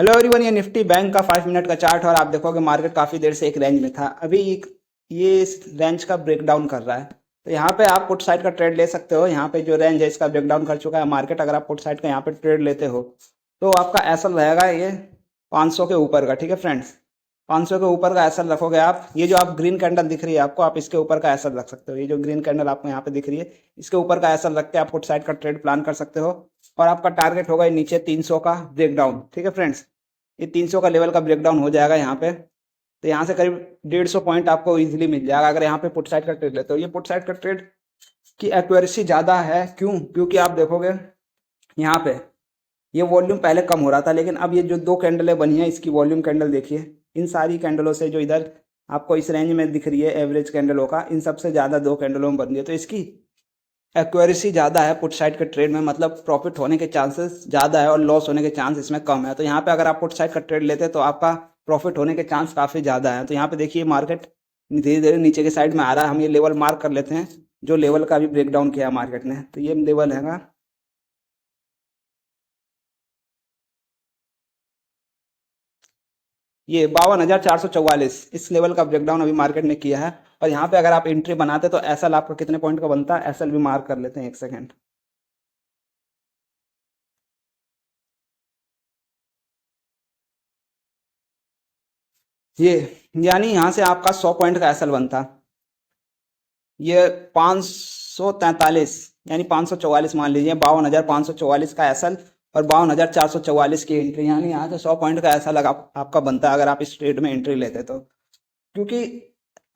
Hello everyone, ये Nifty bank का 5 minute का चार्ट है और आप देखोगे मार्केट काफ़ी देर से एक रेंज में था। अभी ये इस रेंज का ब्रेकडाउन कर रहा है। तो यहाँ पे आप पुट साइड का ट्रेड ले सकते हो। यहाँ पे जो रेंज है इसका ब्रेकडाउन कर चुका है मार्केट। अगर आप पुट साइड का यहाँ पे ट्रेड लेते हो तो आपका एसएल रहेगा ये 500 के ऊपर का। ठीक है फ्रेंड्स, 500 के ऊपर का एसएल रखोगे आप। ये जो आप ग्रीन कैंडल दिख रही है आपको, आप इसके ऊपर का एसएल रख सकते हो। ये जो ग्रीन कैंडल आपको यहाँ पे दिख रही है इसके ऊपर का एसएल रख के आप पुट साइड का ट्रेड प्लान कर सकते हो। और आपका टारगेट होगा नीचे 300 का ब्रेकडाउन। ठीक है फ्रेंड्स, ये 300 का लेवल का ब्रेकडाउन हो जाएगा यहाँ पे। तो यहाँ से करीब 150 पॉइंट आपको इजीली मिल जाएगा अगर यहाँ पे पुट साइड का ट्रेड लेते हो। ये पुट साइड का ट्रेड की एक्यूरेसी ज़्यादा है। क्यों? क्योंकि आप देखोगे यहाँ पे ये वॉल्यूम पहले कम हो रहा था, लेकिन अब ये जो दो कैंडलें बनी है इसकी वॉल्यूम कैंडल देखिए। इन सारी कैंडलों से जो इधर आपको इस रेंज में दिख रही है एवरेज कैंडलों का, इन सबसे ज़्यादा दो कैंडलों में बन रही है। तो इसकी एक्यूरेसी ज़्यादा है पुट साइड के ट्रेड में, मतलब प्रॉफिट होने के चांसेस ज़्यादा है और लॉस होने के चांस इसमें कम है। तो यहाँ पे अगर आप पुट साइड का ट्रेड लेते हैं तो आपका प्रॉफिट होने के चांस काफ़ी ज़्यादा है। तो यहाँ पे देखिए मार्केट धीरे धीरे नीचे के साइड में आ रहा है। हम ये लेवल मार्क कर लेते हैं जो लेवल का अभी ब्रेकडाउन किया मार्केट ने। तो ये लेवल है ये 52,444। इस लेवल का ब्रेकडाउन अभी मार्केट ने किया है। और यहाँ पे अगर आप एंट्री बनाते तो एसएल आपका कितने पॉइंट का बनता है, एसएल भी मार्क कर लेते हैं, एक सेकेंड। ये यानी यहाँ से आपका 100 पॉइंट का एसएल बनता। ये 543 यानी 544 मान लीजिए, 52,544 का एसएल और 52,444 की एंट्री, यानी यहाँ से 100 पॉइंट का एसएल लगा आपका बनता है अगर आप इस ट्रेड में एंट्री लेते तो। क्योंकि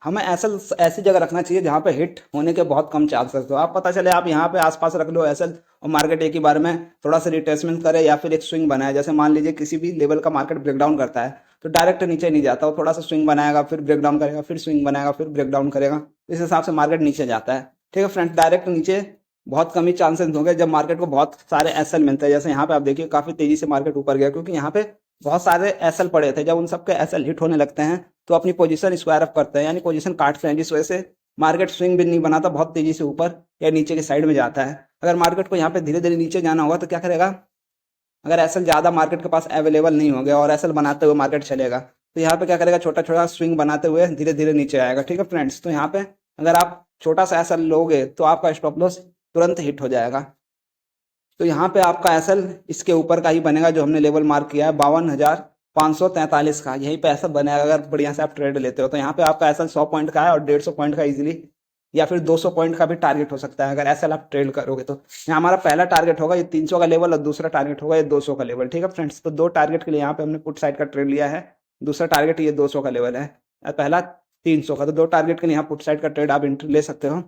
हमें एसएल ऐसी जगह रखना चाहिए जहाँ पे हिट होने के बहुत कम चांसेस हो। आप पता चले आप यहाँ पे आसपास रख लो एसएल और मार्केट एक ही बार में थोड़ा सा रिट्रेसमेंट करे या फिर एक स्विंग बनाए। जैसे मान लीजिए किसी भी लेवल का मार्केट ब्रेकडाउन करता है तो डायरेक्ट नीचे नहीं जाता, वो थोड़ा सा स्विंग बनाएगा, फिर ब्रेकडाउन करेगा, फिर स्विंग बनाएगा, फिर ब्रेकडाउन करेगा। इस हिसाब से मार्केट नीचे जाता है। ठीक है फ्रेंड्स, डायरेक्ट नीचे बहुत कम ही चांसेस होंगे जब मार्केट को बहुत सारे एसएल मिलते हैं। जैसे यहाँ पे आप देखिए काफी तेजी से मार्केट ऊपर गया क्योंकि यहाँ पे बहुत सारे एसएल पड़े थे। जब उन सबके एसएल हिट होने लगते हैं तो अपनी पोजीशन स्क्वायर अप करते हैं, यानी पोजीशन काटते हैं, जिस वजह से मार्केट स्विंग भी नहीं बनाता, बहुत तेजी से ऊपर या नीचे की साइड में जाता है। अगर मार्केट को यहाँ पे धीरे धीरे नीचे जाना होगा तो क्या करेगा? अगर एसएल ज़्यादा मार्केट के पास अवेलेबल नहीं हो गया और एसएल बनाते हुए मार्केट चलेगा तो यहाँ पे क्या करेगा? छोटा छोटा स्विंग बनाते हुए धीरे धीरे नीचे आएगा। ठीक है फ्रेंड्स, तो यहाँ पे अगर आप छोटा सा एसएल लोगे तो आपका स्टॉप लॉस तुरंत हिट हो जाएगा। तो यहाँ पे आपका एसएल इसके ऊपर का ही बनेगा जो हमने लेवल मार्क किया है 52,543 का। यही पे एसएल बनेगा अगर बढ़िया से आप ट्रेड लेते हो। तो यहाँ पे आपका एसएल 100 पॉइंट का है और 150 पॉइंट का इजीली, या फिर 200 पॉइंट का भी टारगेट हो सकता है अगर एसएल आप ट्रेड करोगे तो। यहाँ हमारा पहला टारगेट होगा ये 300 का लेवल और दूसरा टारगेट होगा ये 200 का लेवल। ठीक है फ्रेंड्स, तो दो टारगेट के लिए यहाँ पे हमने पुट साइड का ट्रेड लिया है। दूसरा टारगेट ये 200 का लेवल है और पहला 300 का। तो दो टारगेट के लिए यहाँ पुट साइड का ट्रेड आप एंट्री ले सकते हो।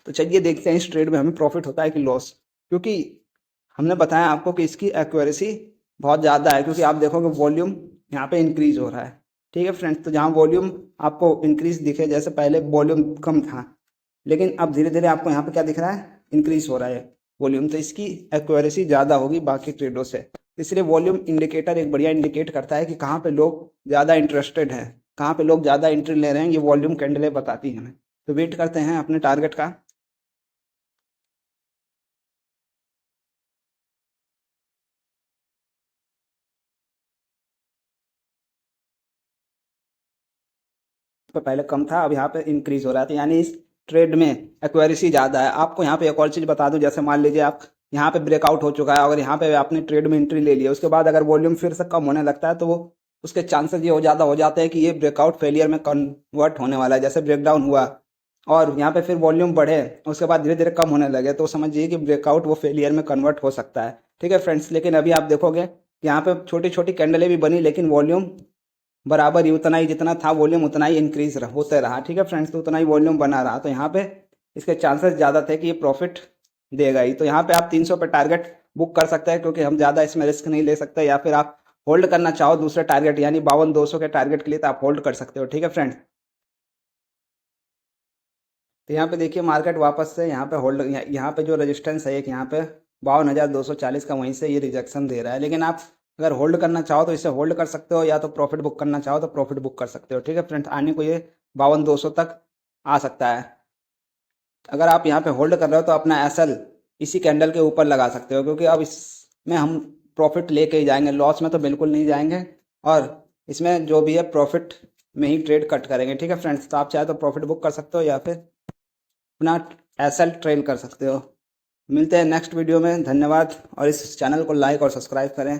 तो चलिए देखते हैं इस ट्रेड में हमें प्रॉफिट होता है कि लॉस। क्योंकि हमने बताया आपको कि इसकी एक्यूरेसी बहुत ज़्यादा है। क्योंकि आप देखोगे वॉल्यूम यहाँ पे इंक्रीज हो रहा है। ठीक है फ्रेंड्स, तो जहाँ वॉल्यूम आपको इंक्रीज दिखे, जैसे पहले वॉल्यूम कम था लेकिन अब धीरे धीरे आपको यहाँ पे क्या दिख रहा है? इंक्रीज हो रहा है वॉल्यूम। तो इसकी एक्यूरेसी ज़्यादा होगी बाकी ट्रेडों से। इसलिए वॉल्यूम इंडिकेटर एक बढ़िया इंडिकेट करता है कि कहाँ पे लोग ज़्यादा इंटरेस्टेड हैं, कहाँ पे लोग ज़्यादा एंट्री ले रहे हैं। ये वॉल्यूम कैंडलें बताती हैं हमें। तो वेट करते हैं अपने टारगेट का। पर पहले कम था, अब यहाँ पे इंक्रीज हो रहा था, यानी इस ट्रेड में एक्वेरेसी ज़्यादा है। आपको यहाँ पे एक और चीज़ बता दूं, जैसे मान लीजिए आप यहाँ पे ब्रेकआउट हो चुका है, अगर यहाँ पे आपने ट्रेड में एंट्री ले लिया उसके बाद अगर वॉल्यूम फिर से कम होने लगता है तो वो उसके चांसेस ये हो ज़्यादा हो जाते हैं कि ये ब्रेकआउट फेलियर में कन्वर्ट होने वाला है। जैसे ब्रेकडाउन हुआ और यहाँ पे फिर वॉल्यूम बढ़े उसके बाद धीरे धीरे कम होने लगे तो समझिए कि ब्रेकआउट वो फेलियर में कन्वर्ट हो सकता है। ठीक है फ्रेंड्स, लेकिन अभी आप देखोगे यहाँ पे छोटी छोटी कैंडलें भी बनी लेकिन वॉल्यूम बराबर ही उतना ही, जितना था वॉल्यूम उतना ही इंक्रीज होते रहा। ठीक है फ्रेंड्स, तो उतना ही वॉल्यूम बना रहा। तो यहाँ पे इसके चांसेस ज़्यादा थे कि ये प्रॉफिट देगा ही। तो यहाँ पे आप 300 पे टारगेट बुक कर सकते हैं क्योंकि हम ज़्यादा इसमें रिस्क नहीं ले सकते। या फिर आप होल्ड करना चाहो दूसरे टारगेट यानी 52,200 के टारगेट के लिए तो आप होल्ड कर सकते हो। ठीक है फ्रेंड्स, तो यहाँ पे देखिए मार्केट वापस से यहाँ पे होल्ड, यहाँ पे जो रेजिस्टेंस है एक यहाँ पे 52,240 का, वहीं से ये रिजेक्शन दे रहा है। लेकिन आप अगर होल्ड करना चाहो तो इसे होल्ड कर सकते हो, या तो प्रॉफिट बुक करना चाहो तो प्रॉफिट बुक कर सकते हो। ठीक है फ्रेंड्स, आने को ये 52,200 तक आ सकता है। अगर आप यहाँ पे होल्ड कर रहे हो तो अपना एसएल इसी कैंडल के ऊपर लगा सकते हो क्योंकि अब इसमें हम प्रॉफिट लेके ही जाएंगे, लॉस में तो बिल्कुल नहीं जाएंगे। और इसमें जो भी है प्रॉफिट में ही ट्रेड कट करेंगे। ठीक है फ्रेंड्स, तो आप चाहे तो प्रॉफिट बुक कर सकते हो या फिर अपना एसएल ट्रेन कर सकते हो। मिलते हैं नेक्स्ट वीडियो में, धन्यवाद। और इस चैनल को लाइक और सब्सक्राइब करें।